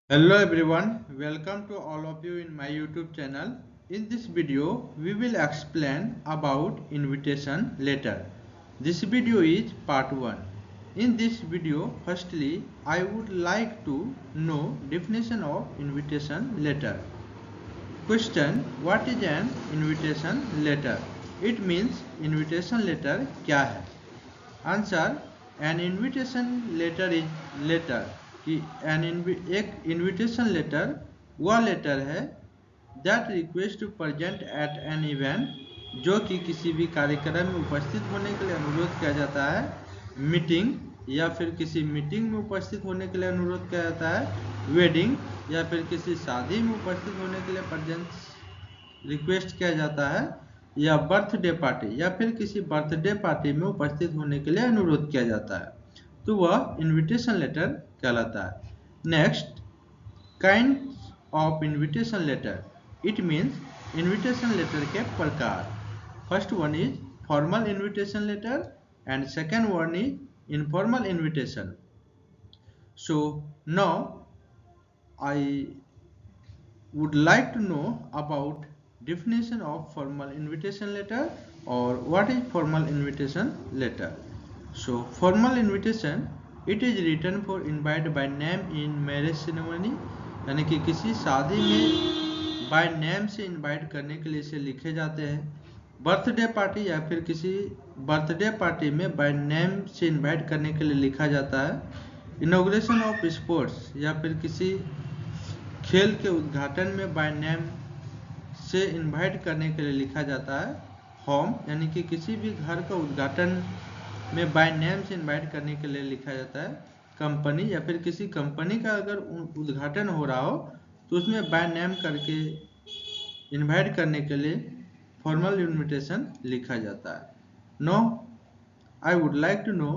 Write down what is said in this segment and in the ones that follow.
Hello everyone, welcome to all of you in my YouTube channel. In this video, we will explain about invitation letter. This video is part 1. In this video, firstly, I would like to know definition of invitation letter. Question: what is an invitation letter? It means invitation letter क्या है? Answer: an invitation letter is letter कि एक invitation letter वह letter है that request to present at an event जो कि किसी भी कार्यक्रम में उपस्थित होने के लिए अनुरोध किया जाता है, मीटिंग या फिर किसी मीटिंग में उपस्थित होने के लिए अनुरोध किया जाता है, वेडिंग या फिर किसी शादी में उपस्थित होने के लिए प्रेजेंस रिक्वेस्ट किया जाता है, या बर्थडे पार्टी या फिर किसी बर्थडे पार्टी में उपस्थित होने के लिए अनुरोध किया जाता है, तो वह इनविटेशन लेटर कहलाता है। Next, kind of invitation letter. It means invitation letter के प्रकार। First one is formal invitation letter and second one is informal invitation. So now I would like to know about definition of formal invitation letter or what is formal invitation letter. So formal invitation, it is written for invite by name in marriage ceremony, यानी कि किसी शादी में by name से invite करने के लिए इसे लिखे जाते हैं। बर्थडे पार्टी या फिर किसी बर्थडे पार्टी में बाय नेम से इनवाइट करने के लिए लिखा जाता है। इनॉग्रेशन ऑफ स्पोर्ट्स या फिर किसी खेल के उद्घाटन में बाय नेम से इनवाइट करने के लिए लिखा जाता है। होम यानी कि किसी भी घर का उद्घाटन में बाय नेम से इनवाइट करने के लिए लिखा जाता है। कंपनी या फिर किसी कंपनी का अगर उद्घाटन हो रहा हो तो उसमें बाय नेम करके इनवाइट करने के लिए फॉर्मल इनविटेशन लिखा जाता है। Now I would like to know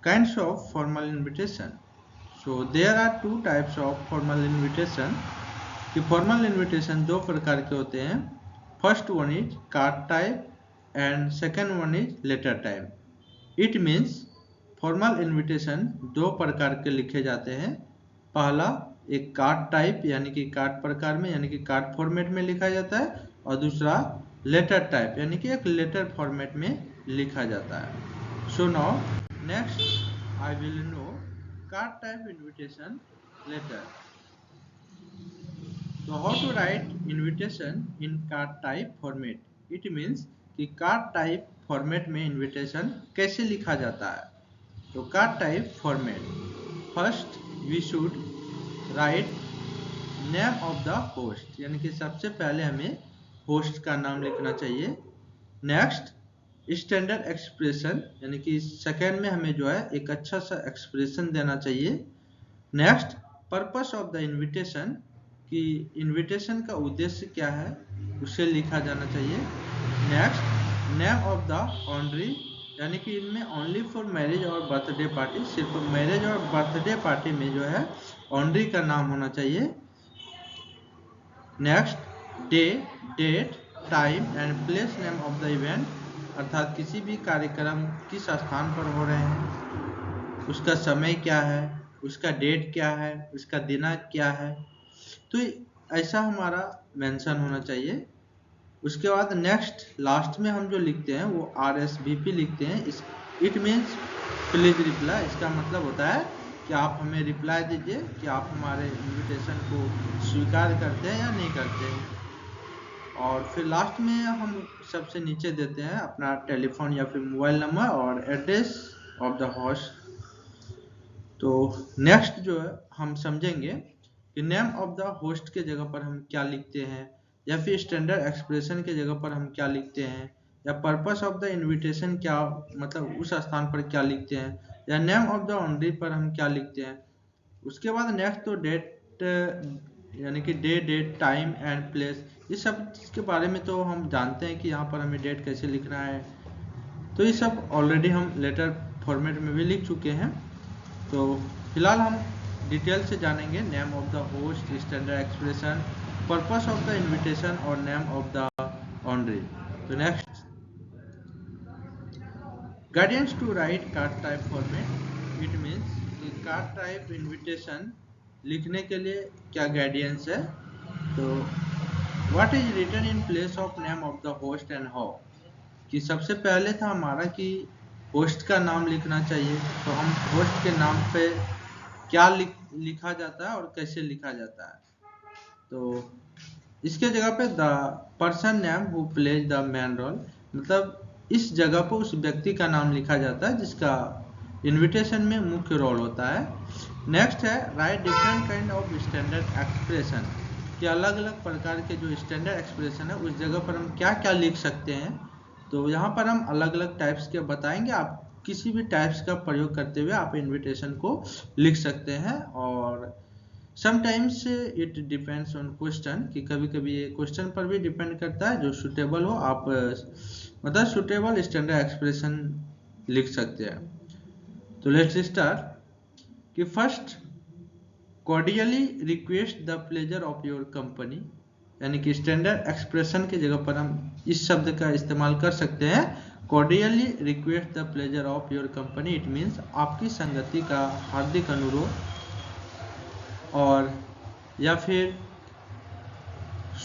kinds of formal invitation. So there are two types of formal invitation. कि formal invitation दो प्रकार के होते हैं। First one is card type and second one is letter type. It means formal invitation दो प्रकार के लिखे जाते हैं। पहला एक कार्ड टाइप यानी कि कार्ड प्रकार में यानी कि कार्ड फॉर्मेट में लिखा जाता है, और दूसरा लेटर टाइप यानी कि एक लेटर फॉर्मेट में लिखा जाता है। So now next I will know card type invitation letter. So how to write invitation in card type format? It means कि card type format में invitation कैसे लिखा जाता है। तो card type format, first we should write name of the host, यानी कि सबसे पहले हमें होस्ट का नाम लिखना चाहिए। नेक्स्ट स्टैंडर्ड एक्सप्रेशन, यानी कि सेकेंड में हमें जो है एक अच्छा सा एक्सप्रेशन देना चाहिए। Next purpose of the invitation, कि इनविटेशन का उद्देश्य क्या है उसे लिखा जाना चाहिए। Next name of the honoree, यानी कि इनमें ओनली फॉर मैरिज और बर्थडे पार्टी, सिर्फ मैरिज और बर्थडे पार्टी में जो है ऑनरी का नाम होना चाहिए। Next day, date, time and place name of the event, अर्थात किसी भी कार्यक्रम किस स्थान पर हो रहे हैं, उसका समय क्या है, उसका डेट क्या है, उसका दिनांक क्या है, तो ऐसा हमारा मेंशन होना चाहिए। उसके बाद नेक्स्ट लास्ट में हम जो लिखते हैं वो RSVP लिखते हैं। It means please reply. इसका मतलब होता है कि आप हमें रिप्लाई दीजिए कि आप हमारे इनविटेशन को स्वीकार करते हैं या नहीं करते हैं। और फिर लास्ट में हम सबसे नीचे देते हैं अपना टेलीफोन या फिर मोबाइल नंबर और एड्रेस ऑफ द होस्ट। तो नेक्स्ट जो है हम समझेंगे कि नेम ऑफ द होस्ट के जगह पर हम क्या लिखते हैं, या फिर स्टैंडर्ड एक्सप्रेशन के जगह पर हम क्या लिखते हैं, या पर्पस ऑफ द इनविटेशन क्या मतलब उस स्थान पर क्या लिखते हैं, या नेम ऑफ द ऑनरी पर हम क्या लिखते हैं। उसके बाद नेक्स्ट तो डेट, यानी कि day, date, time and place, इस सब के बारे में तो हम जानते हैं कि यहाँ पर हमें डेट कैसे लिखना है। तो ये सब ऑलरेडी हम लेटर फॉर्मेट में भी लिख चुके हैं। तो फिलहाल हम डिटेल से जानेंगे name of the host, standard expression, purpose of the invitation और नेम ऑफ द ऑनरी। तो next, guidance to write card type format. It means card type invitation लिखने के लिए क्या गाइडेंस है। तो what is written in place of name of the host and how, कि सबसे पहले था हमारा कि होस्ट का नाम लिखना चाहिए, तो हम होस्ट के नाम पे क्या लिखा जाता है और कैसे लिखा जाता है। तो इसके जगह पे the person name who plays the main role, मतलब इस जगह पर उस व्यक्ति का नाम लिखा जाता है जिसका इनविटेशन में मुख्य रोल होता है। नेक्स्ट है right different kind of standard expression, कि अलग अलग प्रकार के जो स्टैंडर्ड एक्सप्रेशन है उस जगह पर हम क्या क्या लिख सकते हैं। तो यहाँ पर हम अलग अलग टाइप्स के बताएंगे, आप किसी भी टाइप्स का प्रयोग करते हुए आप इनविटेशन को लिख सकते हैं। और sometimes it depends on question, कि कभी कभी ये क्वेश्चन पर भी डिपेंड करता है, जो सुटेबल हो आप मतलब सुटेबल स्टैंडर्ड एक्सप्रेशन लिख सकते हैं। तो लेट्स स्टार्ट कि first cordially request the pleasure of your company, यानी कि स्टैंडर्ड एक्सप्रेशन की जगह पर हम इस शब्द का इस्तेमाल कर सकते हैं, cordially request the pleasure of your company. It means आपकी संगति का हार्दिक अनुरोध, और या फिर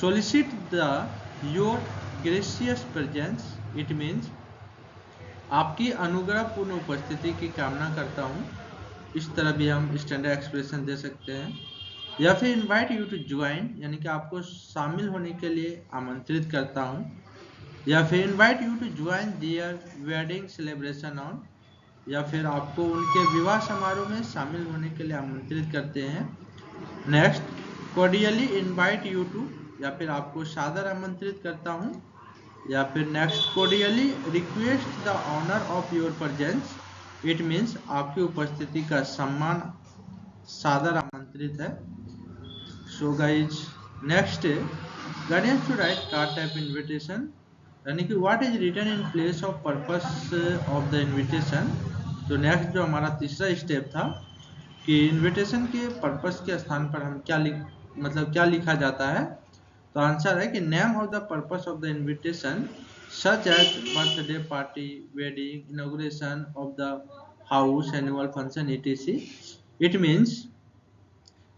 solicit the your gracious presence, it means आपकी अनुग्रहपूर्ण उपस्थिति की कामना करता हूँ। इस तरह भी हम स्टैंडर्ड एक्सप्रेशन दे सकते हैं। या फिर इनवाइट यू टू ज्वाइन, यानी कि आपको शामिल होने के लिए आमंत्रित करता हूँ। या फिर invite you to join their wedding celebration on, या फिर आपको उनके विवाह समारोह में शामिल होने के लिए आमंत्रित करते हैं। Next cordially invite you to, या फिर आपको सादर आमंत्रित करता हूँ। या फिर next cordially request the honour of your presence, it means आपकी उपस्थिति का सम्मान सादर आमंत्रित है। So guys next guidance to write card type invitation, यानी कि what is written in place of purpose of the invitation. तो नेक्स्ट जो हमारा तीसरा स्टेप था कि इनविटेशन के पर्पस के स्थान पर हम क्या लिखा जाता है। तो आंसर है कि name of the purpose of the invitation such as birthday party, wedding, inauguration of the house, annual function, etc। It means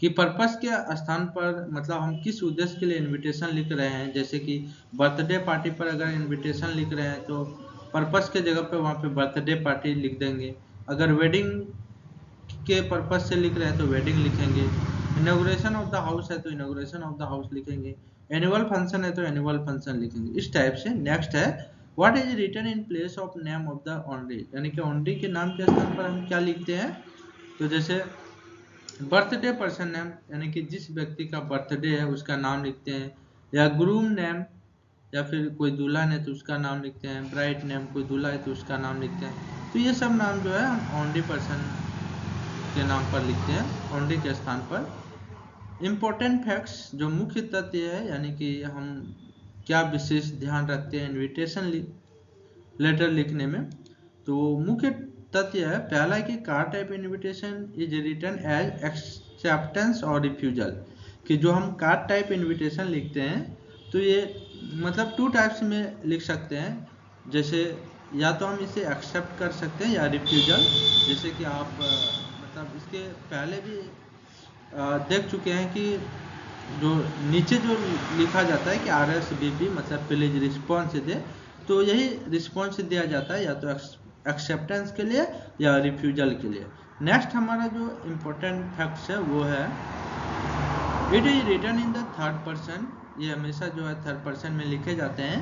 कि पर्पस के स्थान पर मतलब हम किस उद्देश्य के लिए इनविटेशन लिख रहे हैं। जैसे कि बर्थडे पार्टी पर अगर इनविटेशन लिख रहे हैं तो पर्पस के जगह पे वहाँ पे बर्थडे पार्टी लिख देंगे। अगर वेडिंग के पर्पस से लिख रहे हैं तो वेडिंग लिखेंगे। इनॉग्रेशन ऑफ द हाउस है तो इनॉग्रेशन ऑफ द हाउस लिखेंगे। एनुअल फंक्शन है तो एनुअल फंक्शन लिखेंगे, इस टाइप से। नेक्स्ट है what is written in place of name of the honoree, यानी कि ऑनरी के नाम के स्थान पर हम क्या लिखते हैं। तो जैसे बर्थडे पर्सन नेम, यानी कि जिस व्यक्ति का बर्थडे है उसका नाम लिखते हैं। या ग्रूम नेम, या फिर कोई दुल्हन है तो उसका नाम लिखते हैं। ब्राइड नेम, कोई दूल्हा है तो उसका नाम लिखते हैं। तो ये सब नाम जो है हम ऑनरी पर्सन के नाम पर लिखते हैं, ऑनरी के स्थान पर। इम्पोर्टेंट फैक्ट्स, जो मुख्य तथ्य है, यानी कि हम क्या विशेष ध्यान रखते हैं इनविटेशन लेटर लिखने में। तो मुख्य तथ्य है पहला है कि card type invitation is written as acceptance और रिफ्यूजल, कि जो हम कार्ड टाइप इनविटेशन लिखते हैं तो ये मतलब टू टाइप्स में लिख सकते हैं। जैसे या तो हम इसे एक्सेप्ट कर सकते हैं या रिफ्यूजल। जैसे कि आप मतलब इसके पहले भी देख चुके हैं कि जो नीचे जो लिखा जाता है कि RSVP मतलब प्लीज रिस्पॉन्स दे, तो यही रिस्पॉन्स दिया जाता है या तो एक्सेप्टेंस के लिए या रिफ्यूजल के लिए। नेक्स्ट हमारा जो इम्पोर्टेंट फैक्ट्स है वो है it is written in the third person, ये हमेशा जो है थर्ड पर्सन में लिखे जाते हैं।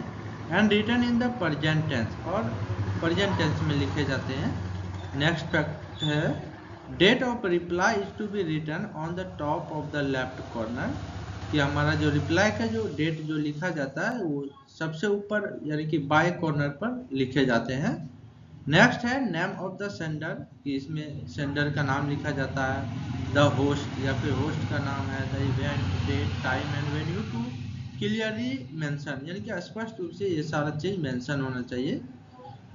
And written in the present tense, और प्रेजेंट टेंस में लिखे जाते हैं। नेक्स्ट फैक्ट है date of reply is to be written on the top of the left corner, कि हमारा जो रिप्लाई का जो डेट जो लिखा जाता है वो सबसे ऊपर यानी कि बाएं कॉर्नर पर लिखे जाते हैं। नेक्स्ट है नेम ऑफ द सेंडर, कि इसमें सेंडर का नाम लिखा जाता है। द होस्ट, या फिर होस्ट का नाम है। The event, date, time and venue to clearly mention, यानी कि स्पष्ट रूप से ये सारा चीज मेंशन होना चाहिए।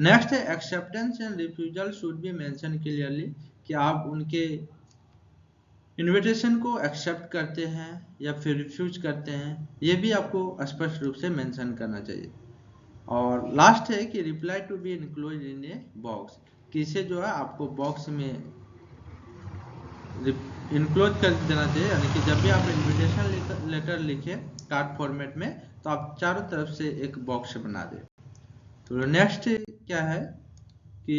नेक्स्ट है acceptance and refusal should be mention clearly, कि आप उनके इनविटेशन को एक्सेप्ट करते हैं या फिर रिफ्यूज करते हैं, ये भी आपको स्पष्ट रूप से मेंशन करना चाहिए। और लास्ट है कि reply to be enclose in a box, कि इसे जो है आपको बॉक्स में इनक्लोज कर देना चाहिए, यानी कि जब भी आप इनविटेशन लेटर लिखे कार्ड फॉर्मेट में तो आप चारों तरफ से एक बॉक्स बना दें। तो नेक्स्ट क्या है कि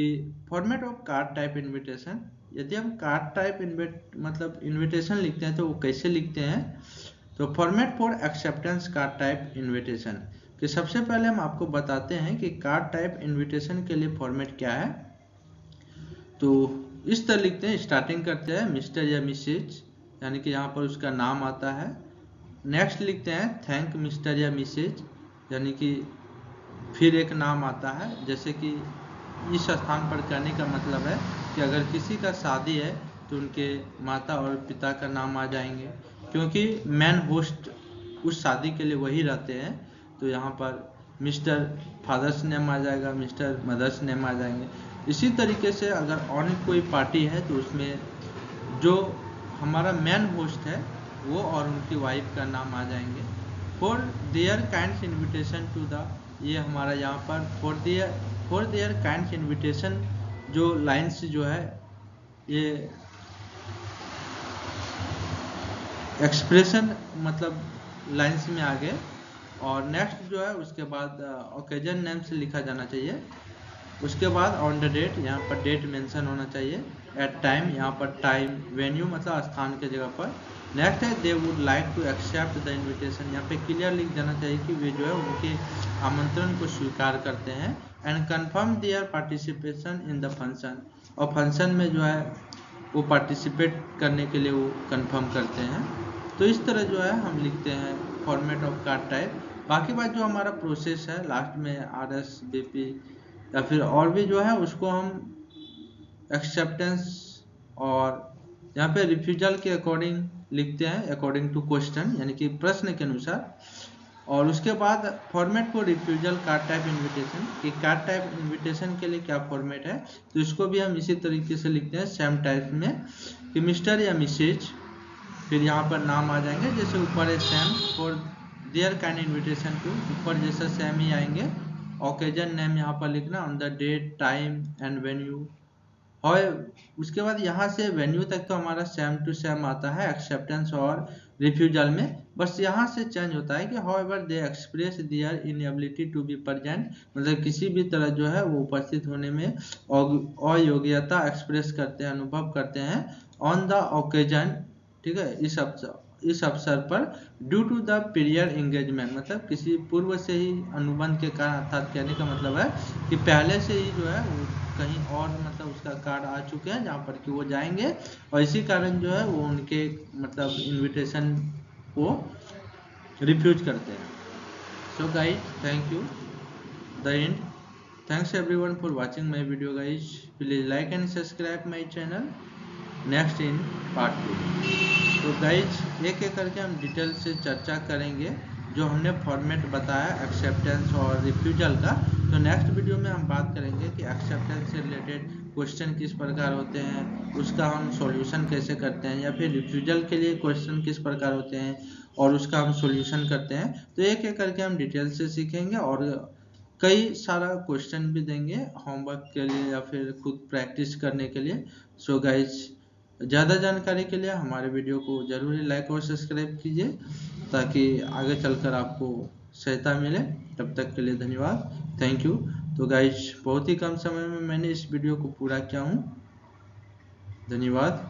format of card type invitation. यदि हम कार्ड टाइप इनविटेशन लिखते हैं तो वो कैसे लिखते हैं, तो format for acceptance card type invitation कि सबसे पहले हम आपको बताते हैं कि कार्ड टाइप इनविटेशन के लिए फॉर्मेट क्या है। तो इस तरह लिखते हैं, स्टार्टिंग करते हैं मिस्टर या मिसेज, यानी कि यहाँ पर उसका नाम आता है। नेक्स्ट लिखते हैं थैंक मिस्टर या मिसेज, यानी कि फिर एक नाम आता है, जैसे कि इस स्थान पर कहने का मतलब है कि अगर किसी का शादी है तो उनके माता और पिता का नाम आ जाएंगे, क्योंकि मैन होस्ट उस शादी के लिए वही रहते हैं। तो यहाँ पर मिस्टर फादर्स नेम आ जाएगा, मिस्टर मदर्स नेम आ जाएंगे। इसी तरीके से अगर और कोई पार्टी है तो उसमें जो हमारा मैन होस्ट है वो और उनकी वाइफ का नाम आ जाएंगे। For their kind invitation to the, ये हमारा यहाँ पर फॉर देयर काइंड इन्विटेशन जो लाइन्स जो है ये एक्सप्रेशन लाइन्स में आ गए। और नेक्स्ट जो है उसके बाद ओकेजन नेम से लिखा जाना चाहिए। उसके बाद ऑन द डेट, यहाँ पर डेट मेंशन होना चाहिए। एट टाइम, यहाँ पर टाइम, वेन्यू स्थान के जगह पर। नेक्स्ट है they would like to accept the invitation, यहाँ पे क्लियर लिख देना चाहिए कि वे जो है उनके आमंत्रण को स्वीकार करते हैं। And confirm their participation in the function, और फंक्शन में जो है वो पार्टिसिपेट करने के लिए वो कंफर्म करते हैं। तो इस तरह जो है हम लिखते हैं फॉर्मेट ऑफ कार्ड टाइप। बाकी बात जो हमारा प्रोसेस है लास्ट में RSVP या फिर और भी जो है उसको हम एक्सेप्टेंस और यहाँ पे रिफ्यूजल के अकॉर्डिंग लिखते हैं, अकॉर्डिंग टू क्वेश्चन, यानी कि प्रश्न के अनुसार। और उसके बाद format for refusal card type invitation, कि कार्ड टाइप इनविटेशन के लिए क्या फॉर्मेट है, तो इसको भी हम इसी तरीके से लिखते हैं सेम टाइप में कि मिस्टर या मिसेज, फिर यहाँ पर नाम आ जाएंगे, जैसे ऊपर है same for their kind invitation to, ऊपर जैसा सेम ही आएंगे। ओकेजन नेम यहाँ पर लिखना, on the date, time and venue. और उसके बाद यहाँ से वेन्यू तक तो हमारा सेम टू सेम आता है एक्सेप्टेंस और रिफ्यूजल में, बस यहाँ से चेंज होता है कि however they express their inability to be present, किसी भी तरह जो है वो उपस्थित होने में अयोग्यता एक्सप्रेस करते हैं, अनुभव करते हैं ऑन द ओकेजन, ठीक है, इस अवसर पर due to the period engagement, किसी पूर्व से ही अनुबंध के कारण, अर्थात कहने का मतलब है कि पहले से ही जो है वो कहीं और उसका कार्ड आ चुके हैं जहाँ पर कि वो जाएंगे, और इसी कारण जो है वो उनके इनविटेशन को रिफ्यूज करते हैं। So guys, thank you the end, thanks everyone for watching my video guys, please like and subscribe my channel. Next in part 2। तो गाइज एक एक करके हम डिटेल से चर्चा करेंगे जो हमने फॉर्मेट बताया एक्सेप्टेंस और रिफ्यूजल का। तो नेक्स्ट वीडियो में हम बात करेंगे कि एक्सेप्टेंस से रिलेटेड क्वेश्चन किस प्रकार होते हैं, उसका हम सॉल्यूशन कैसे करते हैं, या फिर रिफ्यूजल के लिए क्वेश्चन किस प्रकार होते हैं और उसका हम सॉल्यूशन करते हैं। तो एक एक करके हम डिटेल से सीखेंगे और कई सारा क्वेश्चन भी देंगे होमवर्क के लिए या फिर खुद प्रैक्टिस करने के लिए। सो गाइज, ज़्यादा जानकारी के लिए हमारे वीडियो को जरूर लाइक और सब्सक्राइब कीजिए ताकि आगे चलकर आपको सहायता मिले। तब तक के लिए धन्यवाद, थैंक यू। तो गाइज बहुत ही कम समय में मैंने इस वीडियो को पूरा किया हूँ, धन्यवाद।